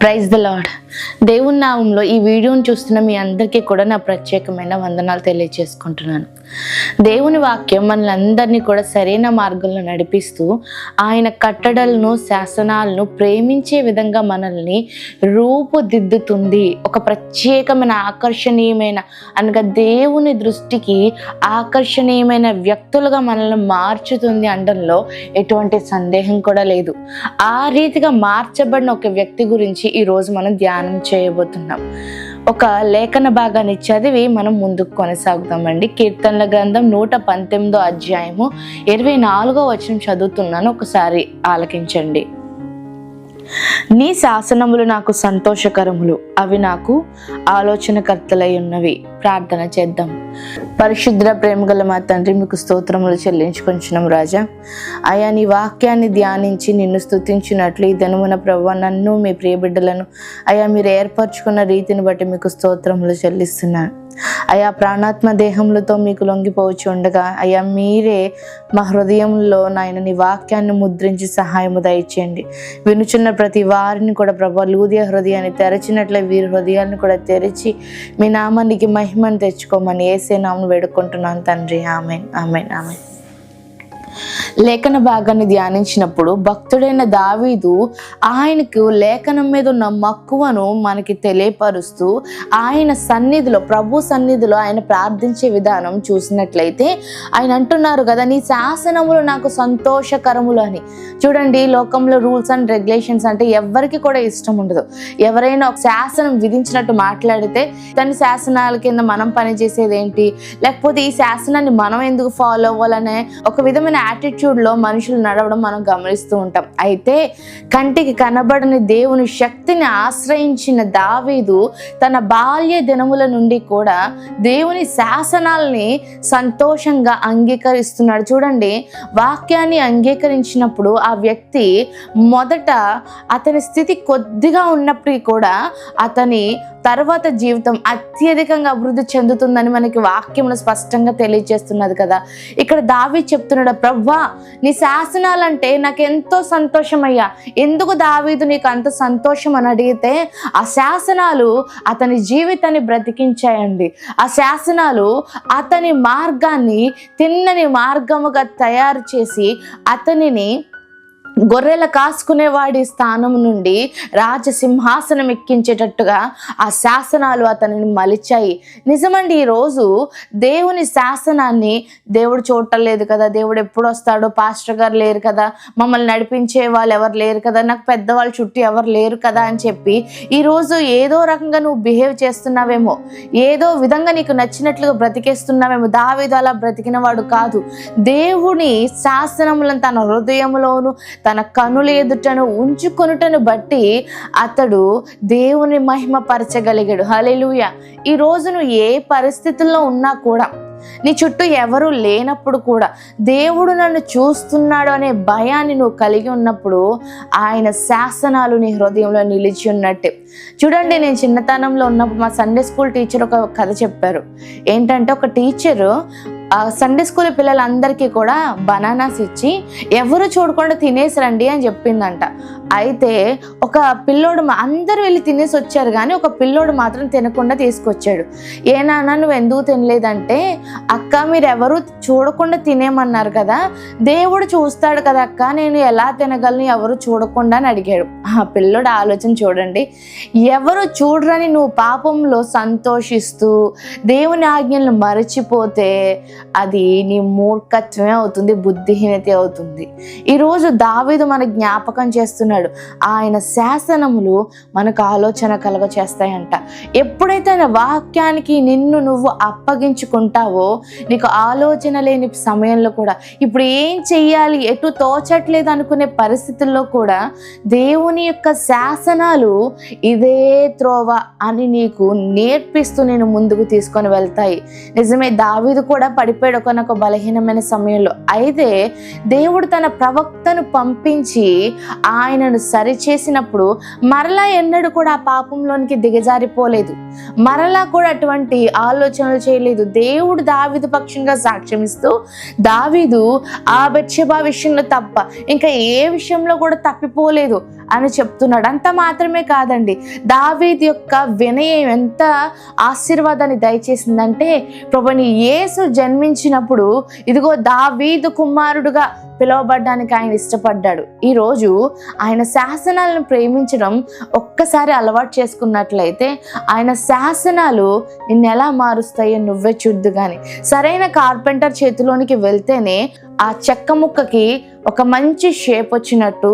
Praise the lord. దేవుని నామంలో ఈ వీడియోని చూస్తున్న మీ అందరికీ కూడా నా ప్రత్యేకమైన వందనాలు తెలియజేసుకుంటున్నాను. దేవుని వాక్యం మనల్ని అందరినీ కూడా సరైన మార్గంలో నడిపిస్తూ ఆయన కట్టడలను శాసనాలను ప్రేమించే విధంగా మనల్ని రూపుదిద్దుతుంది. ఒక ప్రత్యేకమైన ఆకర్షణీయమైన అనగా దేవుని దృష్టికి ఆకర్షణీయమైన వ్యక్తులుగా మనల్ని మార్చుతుంది అనడంలో ఎటువంటి సందేహం కూడా లేదు. ఆ రీతిగా మార్చబడిన ఒక వ్యక్తి గురించి ఈరోజు మనం ధ్యానం చేయబోతున్నాం. ఒక లేఖన భాగాన్ని చదివి మనం ముందుకు కొనసాగుతామండి. కీర్తనల గ్రంథం 119 అధ్యాయము 24వ వచనం చదువుతున్నాను, ఒకసారి ఆలకించండి. నీ శాసనములు నాకు సంతోషకరములు, అవి నాకు ఆలోచనకర్తలై ఉన్నవి. ప్రార్థన చేద్దాం. పరిశుద్ర ప్రేమగల మా తండ్రి, మీకు స్తోత్రములు చెల్లించుకొంచున్నాం రాజా. అయా, నీ వాక్యాన్ని ధ్యానించి నిన్ను స్తుతించినట్లు ఈ దినమున ప్రభువా నన్ను మీ ప్రియ బిడ్డలను అయా మీరు ఏర్పరచుకున్న రీతిని బట్టి మీకు స్తోత్రములు చెల్లిస్తున్నాను. అయా, ప్రాణాత్మ దేహములతో మీకు లొంగిపోవచ్చు ఉండగా అయా మీరే మా హృదయంలో నాయన నీ వాక్యాన్ని ముద్రించి సహాయము దయచేయండి. వినుచున్న ప్రతి వారిని కూడా ప్రభా లూదియ హృదయాన్ని తెరచినట్లే వీరి హృదయాన్ని కూడా తెరిచి మీ నామానికి మహిమను తెచ్చుకోమని యేసే నామమున వేడుకుంటున్నాను తండ్రి. ఆమేన్, ఆమేన్, ఆమేన్. లేఖన భాగాన్ని ధ్యానించినప్పుడు భక్తుడైన దావీదు ఆయనకు లేఖనం మీద ఉన్న మక్కువను మనకి తెలియపరుస్తూ ఆయన సన్నిధిలో, ప్రభు సన్నిధిలో ఆయన ప్రార్థించే విధానం చూసినట్లయితే ఆయన అంటున్నారు కదా, నీ శాసనములు నాకు సంతోషకరములు అని. చూడండి, లోకంలో రూల్స్ అండ్ రెగ్యులేషన్స్ అంటే ఎవరికి కూడా ఇష్టం ఉండదు. ఎవరైనా ఒక శాసనం విధించినట్టు మాట్లాడితే దాని శాసనాల కింద మనం పనిచేసేది ఏంటి, లేకపోతే ఈ శాసనాన్ని మనం ఎందుకు ఫాలో అవ్వాలనే ఒక విధమైన యాటిట్యూడ్లో మనుషులు నడవడం మనం గమనిస్తూ ఉంటాం. అయితే కంటికి కనబడని దేవుని శక్తిని ఆశ్రయించిన దావీదు తన బాల్య దినముల నుండి కూడా దేవుని శాసనాలని సంతోషంగా అంగీకరిస్తున్నాడు. చూడండి, వాక్యాన్ని అంగీకరించినప్పుడు ఆ వ్యక్తి మొదట అతని స్థితి కొద్దిగా ఉన్నప్పటికీ కూడా అతని తర్వాత జీవితం అత్యధికంగా అభివృద్ధి చెందుతుందని మనకి వాక్యములు స్పష్టంగా తెలియజేస్తున్నది కదా. ఇక్కడ దావీదు చెప్తున్నాడు, ప్రవ్వా నీ శాసనాలంటే నాకు ఎంతో సంతోషం అయ్యా. ఎందుకు దావీదు నీకు అంత సంతోషం అని అడిగితే, ఆ శాసనాలు అతని జీవితాన్ని బ్రతికించాయండి. ఆ శాసనాలు అతని మార్గాన్ని తిన్నని మార్గముగా తయారు చేసి అతనిని గొర్రెల కాసుకునేవాడి స్థానం నుండి రాజసింహాసనం ఎక్కించేటట్టుగా ఆ శాసనాలు అతనిని మలిచాయి. నిజమండి, ఈరోజు దేవుని శాసనాన్ని దేవుడు చూడలేదు కదా, దేవుడు ఎప్పుడు వస్తాడో, పాస్టర్ గారు లేరు కదా, మమ్మల్ని నడిపించే వాళ్ళు ఎవరు లేరు కదా, నాకు పెద్దవాళ్ళు చుట్టూ ఎవరు లేరు కదా అని చెప్పి ఈరోజు ఏదో రకంగా నువ్వు బిహేవ్ చేస్తున్నావేమో, ఏదో విధంగా నీకు నచ్చినట్లుగా బ్రతికేస్తున్నావేమో. దావీదు అలా బ్రతికిన వాడు కాదు. దేవుని శాసనములను తన హృదయంలోను తన కనుల ఎదుటను ఉంచుకొనుటను బట్టి అతడు దేవుని మహిమ పరచగలిగాడు. హల్లెలూయా. ఈ రోజు నువ్వు ఏ పరిస్థితుల్లో ఉన్నా కూడా, నీ చుట్టూ ఎవరు లేనప్పుడు కూడా దేవుడు నన్ను చూస్తున్నాడు అనే భయాన్ని నువ్వు కలిగి ఉన్నప్పుడు ఆయన శాసనాలు నీ హృదయంలో నిలిచి ఉన్నట్టే. చూడండి, నేను చిన్నతనంలో ఉన్నప్పుడు మా సండే స్కూల్ టీచర్ ఒక కథ చెప్పారు. ఏంటంటే, ఒక టీచరు సండే స్కూల్ పిల్లలందరికీ కూడా బనానాస్ ఇచ్చి ఎవరు చూడకుండా తినేసి రండి అని చెప్పిందంట. అయితే ఒక పిల్లోడు, అందరూ వెళ్ళి తినేసి వచ్చారు కానీ ఒక పిల్లోడు మాత్రం తినకుండా తీసుకొచ్చాడు. ఏ నాన్న నువ్వు ఎందుకు తినలేదంటే, అక్క మీరు ఎవరు చూడకుండా తినేమన్నారు కదా, దేవుడు చూస్తాడు కదా అక్క, నేను ఎలా తినగలను ఎవరు చూడకుండా అని అడిగాడు. ఆ పిల్లోడు ఆలోచన చూడండి, ఎవరు చూడరని నువ్వు పాపంలో సంతోషిస్తూ దేవుని ఆజ్ఞలను మరచిపోతే అది నీ మూర్ఖత్వమే అవుతుంది, బుద్ధిహీనత అవుతుంది. ఈరోజు దావీదు మన జ్ఞాపకం చేస్తున్నాడు, ఆయన శాసనములు మనకు ఆలోచన కలుగ చేస్తాయంట. ఎప్పుడైతే ఆయన వాక్యానికి నిన్ను నువ్వు అప్పగించుకుంటావో, నీకు ఆలోచన లేని సమయంలో కూడా, ఇప్పుడు ఏం చెయ్యాలి ఎటు తోచట్లేదు అనుకునే పరిస్థితుల్లో కూడా దేవుని యొక్క శాసనాలు ఇదే త్రోవ అని నీకు నేర్పిస్తూ నేను ముందుకు తీసుకొని వెళ్తాయి. నిజమే, దావీదు కూడా పడిపోయాడు ఒకనొక బలహీనమైన సమయంలో. అయితే దేవుడు తన ప్రవక్తను పంపించి ఆయనను సరిచేసినప్పుడు మరలా ఎన్నడూ కూడా ఆ పాపంలోనికి దిగజారిపోలేదు, మరలా కూడా అటువంటి ఆలోచనలు చేయలేదు. దేవుడు దావీదు పక్షంగా సాక్ష్యం ఇస్తూ దావీదు ఆ బెత్షెబా విషయంలో తప్ప ఇంకా ఏ విషయంలో కూడా తప్పిపోలేదు అని చెప్తున్నాడు. అంత మాత్రమే కాదండి, దావీదు యొక్క వినయం ఎంత ఆశీర్వాదాన్ని దయచేసిందంటే, ప్రభుని యేసు జన్మించినప్పుడు ఇదిగో దావీదు కుమారుడుగా పిలువబడ్డానికి ఆయన ఇష్టపడ్డాడు. ఈరోజు ఆయన శాసనాలను ప్రేమించడం ఒక్కసారి అలవాటు చేసుకున్నట్లయితే ఆయన శాసనాలు నిన్ను ఎలా మారుస్తాయో నువ్వే చూద్దు. కానీ సరైన కార్పెంటర్ చేతిలోనికి వెళ్తేనే ఆ చెక్క ముక్కకి ఒక మంచి షేప్ వచ్చినట్టు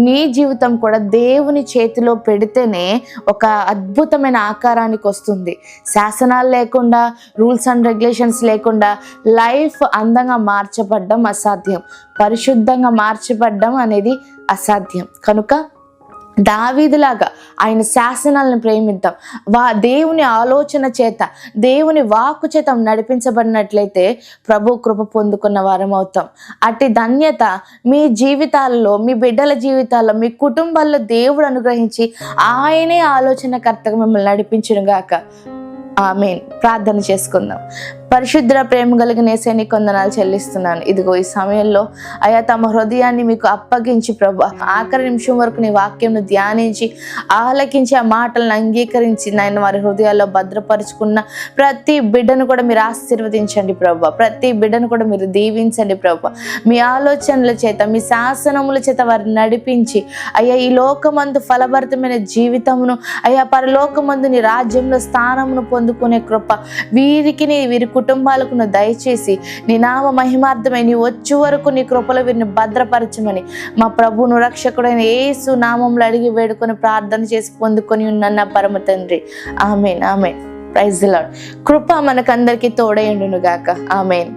నీ జీవితం కూడా దేవుని చేతిలో పెడితేనే ఒక అద్భుతమైన ఆకారానికి వస్తుంది. శాసనాలు లేకుండా, రూల్స్ అండ్ రెగ్యులేషన్స్ లేకుండా లైఫ్ అందంగా మార్చబడ్డం అసాధ్యం, పరిశుద్ధంగా మార్చబడ్డం అనేది అసాధ్యం. కనుక దావీదులాగా ఆయన శాసనాలను ప్రేమిద్దాం. దేవుని ఆలోచన చేత, దేవుని వాక్కు చేత నడిపించబడినట్లయితే ప్రభు కృప పొందుకున్న వారం అవుతాం. అట్టి ధన్యత మీ జీవితాల్లో, మీ బిడ్డల జీవితాల్లో, మీ కుటుంబాల్లో దేవుడు అనుగ్రహించి ఆయనే ఆలోచనకర్తగా మిమ్మల్ని నడిపించును గాక. ఆమేన్. ప్రార్థన చేసుకుందాం. పరిశుద్ధ ప్రేమ కలిగిన యేసయ్య నీకు వందనాలు చెల్లిస్తున్నాను. ఇదిగో ఈ సమయంలో అయా తమ హృదయాన్ని మీకు అప్పగించి ప్రభు ఆఖరి నిమిషం వరకు నీ వాక్యంను ధ్యానించి ఆలకించి ఆ మాటలను అంగీకరించి నాయన వారి హృదయాల్లో భద్రపరుచుకున్న ప్రతి బిడ్డను కూడా మీరు ఆశీర్వదించండి ప్రభు. ప్రతి బిడ్డను కూడా మీరు దీవించండి ప్రభు. మీ ఆలోచనల చేత, మీ శాసనముల చేత వారిని నడిపించి అయ్యా ఈ లోకమందు ఫలభరితమైన జీవితమును, అయ్యా పరలోకమందు నీ రాజ్యంలో స్థానమును పొందుకునే కృప వీరికి, వీరి కుటుంబాలకు నువ్వు దయచేసి నీ నామ మహిమార్థమై నీ వచ్చే వరకు నీ కృపలో వీరిని భద్రపరచమని మా ప్రభువును రక్షకుడైన యేసు నామంలో అడిగి వేడుకొని ప్రార్థన చేసి పొందుకొని ఉన్న నా పరమ తండ్రి. ఆమేన్. ఆమేన్. Praise the lord. కృప మనకందరికీ తోడైండును గాక. ఆమేన్.